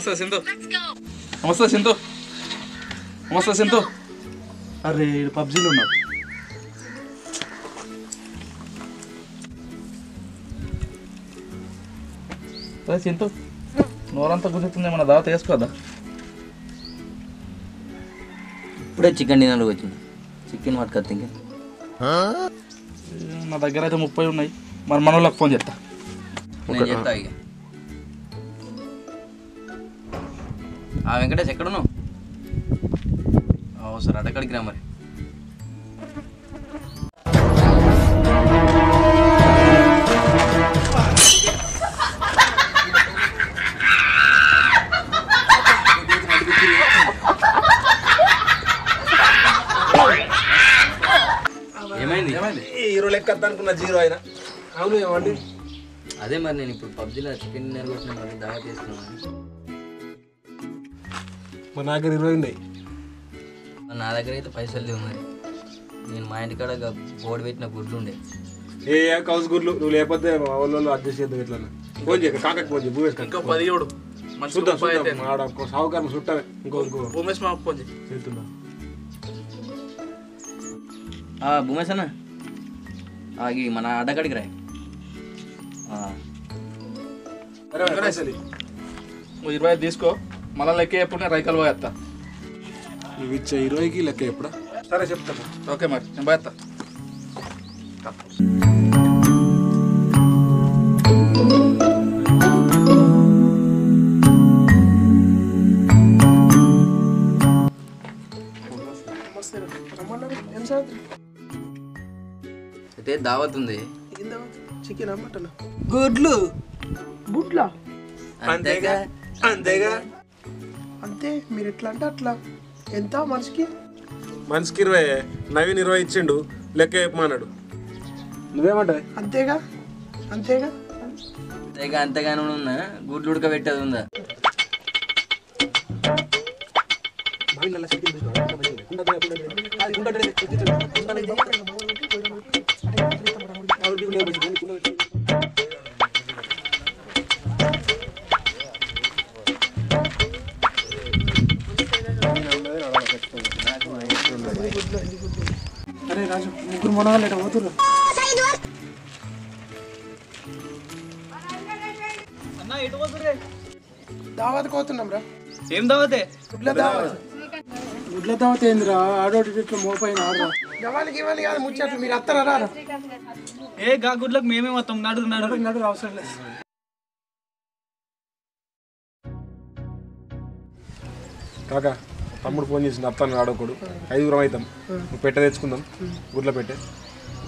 నమస్తే సింధు. నమస్తే సింధు. నమస్తే సింధు. అరే పబ్జీలో ఉన్నాడు. అరే సింధు నోరంతా గుర్తుంది, మన దావత వేసుకోదా? ఇప్పుడే చికెన్ డిన్నర్కి వచ్చింది. చికెన్ పట్టుకొద్దు ఇంకా. నా దగ్గర అయితే 30 ఉన్నాయి. మరి మన వాళ్ళకి ఫోన్ చేస్తా. నేను చెప్తా ఇక. వెంకటేష్ ఎక్కడున్నావు? సరే అటక్కడికి రా మరి. ఏమైంది? హీరో లెక్క అనుకున్న జీరో అయినా. అవును ఏమండి? అదే మరి నేను ఇప్పుడు పబ్జీలో చికెన్ డిన్నర్ కొట్టిన మరి దావా చేసుకున్నాను. మా దగ్గర 20 ఉన్నాయి. నా దగ్గర అయితే పైసలు లేవు. మరి నేను మా ఇంటికాడ బోర్డు పెట్టిన గుడ్లు ఉండే. ఏ కౌస్ గుడ్లు నువ్వు లేకపోతే మా వాళ్ళు అడ్జస్ట్ చేద్దాం. ఎట్లా ఫోన్ చేయ కాకకి ఫోన్ చేయి. భూమేష్ ఇంకా 10 చూడు. చూద్దాం ఆడ సావుకారం చుట్టానే. ఇంకో భూమేష్ మా ఫోన్ చేయి. చేస్తున్నా. భూమేష్ అన్న ఆగి మన అడ్డకాడికి రాయి. 25 తీసుకో. మళ్ళీ లెక్క ఎప్పుడు నేను రైకల్ పోయేస్తా. నువ్వు ఇచ్చే 20కి లెక్క ఎప్పుడా? సరే చెప్తాను. ఓకే మరి నేను పోయేస్తా. అయితే దావత్ ఉంది. చికెన్ మటన్ గుడ్లు గుడ్లా? అంతేగా అంతేగా అంతే. మీరు ఎట్లా అంటే అట్లా. ఎంత మనిషికి? మనిషికి 20. నవీన్ 20 ఇచ్చిండు. లెక్క చెప్పమన్నాడు. నువ్వేమంటావు? అంతేగా అంతేగా అంతేగా అంతేగానే ఉన్నా. గుడ్లు ఉడకబెట్టేది ఉందా? అరే రాజు, ముగ్గురు మనవాళ్ళు ఎట పోతుర్రు? దావత్ పోతున్నాం రా. ఏం దావతే? గుడ్ల దావత్. గుడ్ల దావత్ ఏందిరా? ఆడోటి ఇట్లా మోపైన ఆడరా. గవాలికి ఇవ్వాలి కాదు ముచ్చట్లు. మీరు అత్తరా రారా? ఏ గా గుడ్లకు మేమే మొత్తం నడు నడు నడు అవసరం లేదు. కాకా తమ్ముడు ఫోన్ చేసి అత్తాను ఆడోకుడు 5 అవుతాం. నువ్వు పెట్టే తెచ్చుకుందాం. గుడ్ల పెట్టే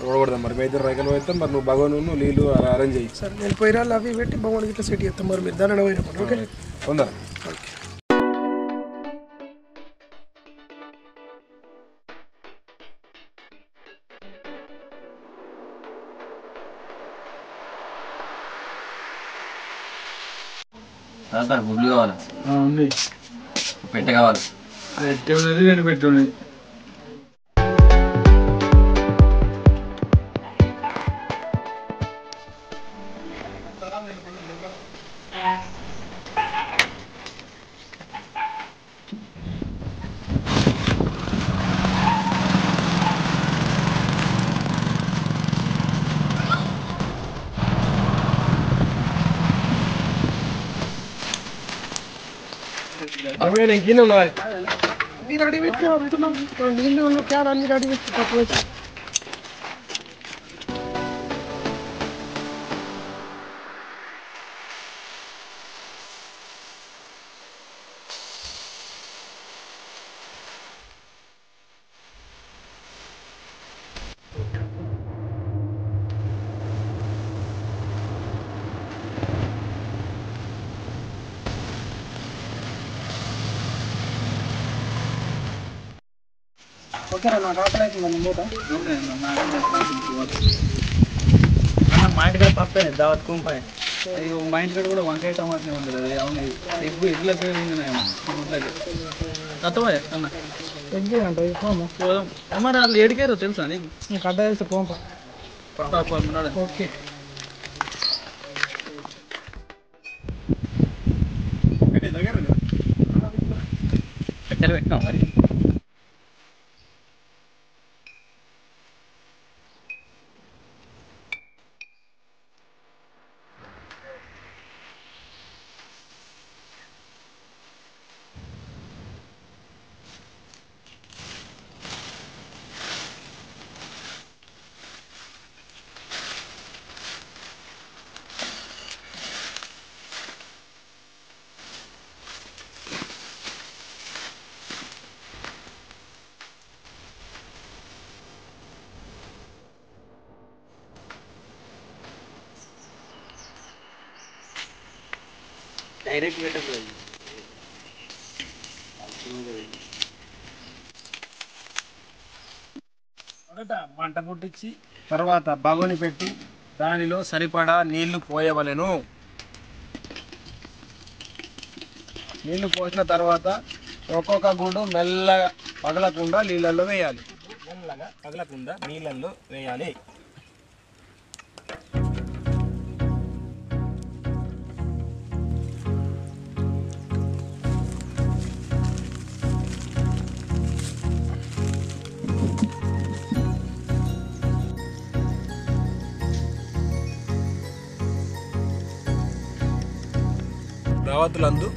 ఓడగొడదాం. మరి మీ ఇద్దరు రైకలు పోతాం. మరి నువ్వు భగవాన్ నీళ్ళు అరేంజ్ చేయి. సరే నేను పోయిరాళ్ళు అవి పెట్టి బొమ్మడికి ఇట్లా సెట్ చేస్తాం. మరి మీరు దాని పోయినప్పుడు ఓకే ఉందా? గుడ్లు కావాలా? ఉంది. పెట్టె కావాలి. పెట్టే ఉన్నది, నేను పెట్టి ఉన్నది. అవే నేను గిన్నె ఉన్నది. అన్ని రెడీ పెట్టి వెళ్తున్నాం. నీళ్ళు క్యాన్ అన్ని రెడీ పెట్టి తక్కువ వచ్చి ఓకేనా? నాకు ఆకలి అవుతుంది. మూత మా ఇంటికాడ పప్పే దావత్ కుంపాయి. అయ్యో మా ఇంటికాడ కూడా వంకాయ టమాటా ఉండదు. అది అవును ఎగ్గు ఎగ్గుల పేరు తత్వా అన్న ఎగ్గే అంట. పోము పోదాం. మరి వాళ్ళు ఏడికారో తెలుసా నీకు? నీకు అడ్డా వేస్తే పోంప. ఓకే పెట్టినాం మరి. డైరెక్ట్ పెట్టదు. మొదట మంట పుట్టించి తర్వాత బగోని పెట్టి దానిలో సరిపడా నీళ్లు పోయవలెను. నీళ్లు పోసిన తర్వాత ఒక్కొక్క గుండు మెల్లగా పగలకుండా నీళ్ళల్లో వేయాలి. మెల్లగా పగలకుండా నీళ్ళల్లో వేయాలి. దావతులందు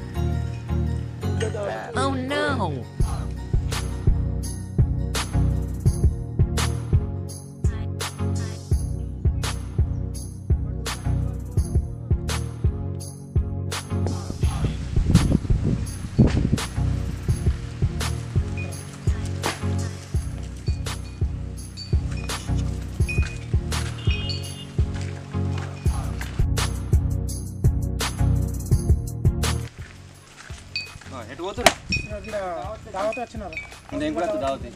ఎటు పోతున్నా? దావత్ వచ్చినారా? నేను కూడా దావతి.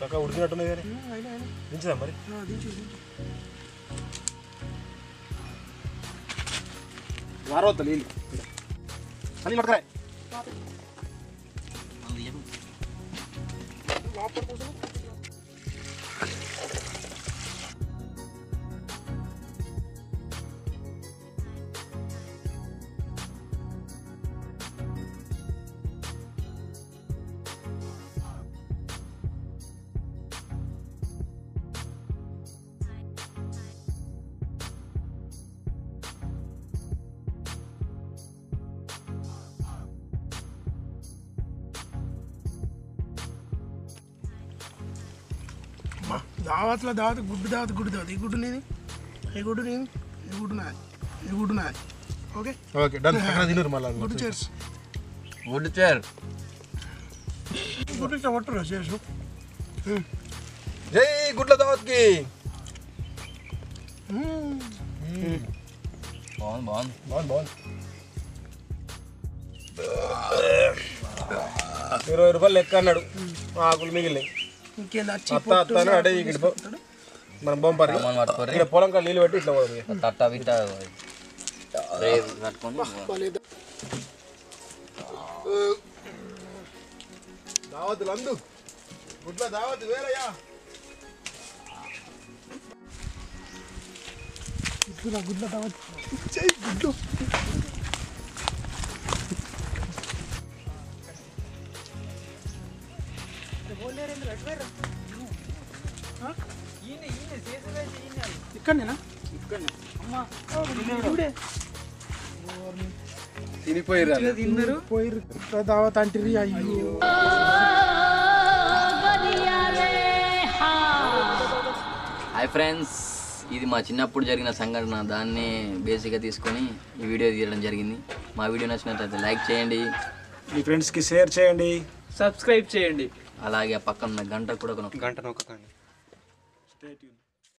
కాక ఉడికినట్టున్నాయి కానీ దించుదా మరి. వారవద్దు నీళ్ళు అని పట్టుకురాయి. దావత్లో దావత్ గుడ్డు దావత్ ఈ గుడ్డు నేను ఈ గుడ్డు నేను ఈ గుడ్డు నాది ఓకే ఓకే డన్. తినరు మళ్ళీ గుడ్డు చేర్స్ వుడ్ చైర్. గుడ్డు ఇట్లా పట్టురా చేసు. జై గుడ్ల దావత్కి. బాగుంది బాగుంది. బాగుంది 20 రూపాయలు లెక్క అన్నాడు. ఆకులు మిగిలినాయి. ఇంకేందా అత్త అత్త అడే మనం బొంపారు ఇక్కడ పొలం కాడ నీళ్ళు పెట్టి ఇట్లా పోదు. తట్ట బిట్ట కట్టుకొని దావతులు అందు గుడ్ల దావత్ వేరయ్యా. గుడ్ల దావత్ గుడ్డు ఇక్కడనేనా? తినిపోయారు పోయి దావత్ అంటారు. అయ్యో హాయ్ ఫ్రెండ్స్, ఇది మా చిన్నప్పుడు జరిగిన సంఘటన. దాన్ని బేసిక్గా తీసుకొని ఈ వీడియో తీయడం జరిగింది. మా వీడియో నచ్చినట్లయితే లైక్ చేయండి, మీ ఫ్రెండ్స్కి షేర్ చేయండి, సబ్స్క్రైబ్ చేయండి. అలాగే పక్కన ఉన్న గంట కూడా గంట నొక్కకండి. Stay tune.